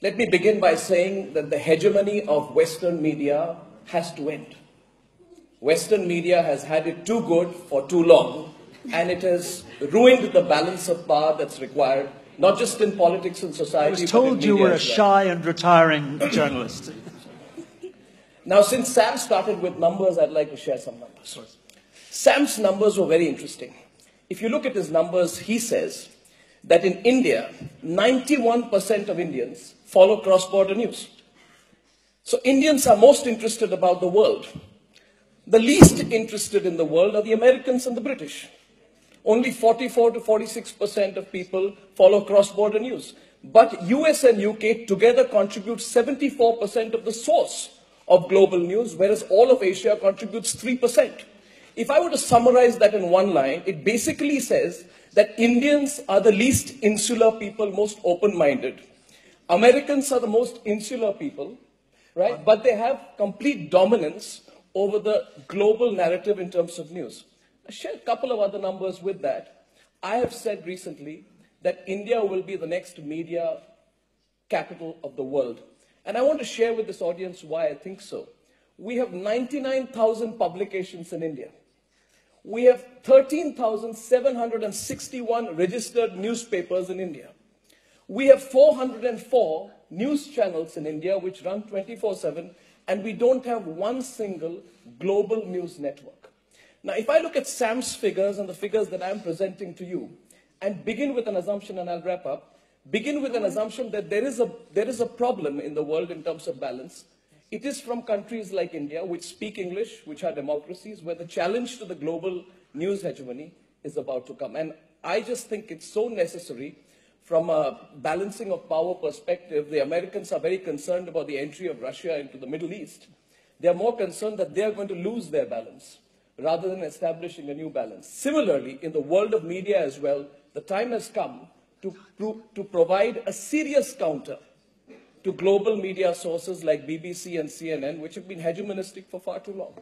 Let me begin by saying that the hegemony of Western media has to end. Western media has had it too good for too long, and it has ruined the balance of power that's required, not just in politics and society, I was told you were a shy and retiring journalist. Now, since Sam started with numbers, I'd like to share some numbers. Sam's numbers were very interesting. If you look at his numbers, he says that in India, 91% of Indians follow cross-border news. So Indians are most interested about the world. The least interested in the world are the Americans and the British. Only 44 to 46% of people follow cross-border news. But US and UK together contribute 74% of the source of global news, whereas all of Asia contributes 3%. If I were to summarize that in one line, it basically says that Indians are the least insular people, most open-minded. Americans are the most insular people, right? But they have complete dominance over the global narrative in terms of news. I'll share a couple of other numbers with that. I have said recently that India will be the next media capital of the world. And I want to share with this audience why I think so. We have 99,000 publications in India. We have 13,761 registered newspapers in India. We have 404 news channels in India which run 24/7, and we don't have one single global news network. Now, if I look at Sam's figures and the figures that I'm presenting to you, and begin with an assumption, and I'll wrap up, begin with an assumption that there is a problem in the world in terms of balance. It is from countries like India, which speak English, which are democracies, where the challenge to the global news hegemony is about to come. And I just think it's so necessary from a balancing of power perspective. The Americans are very concerned about the entry of Russia into the Middle East. They are more concerned that they are going to lose their balance rather than establishing a new balance. Similarly, in the world of media as well, the time has come to provide a serious counter to global media sources like BBC and CNN, which have been hegemonistic for far too long.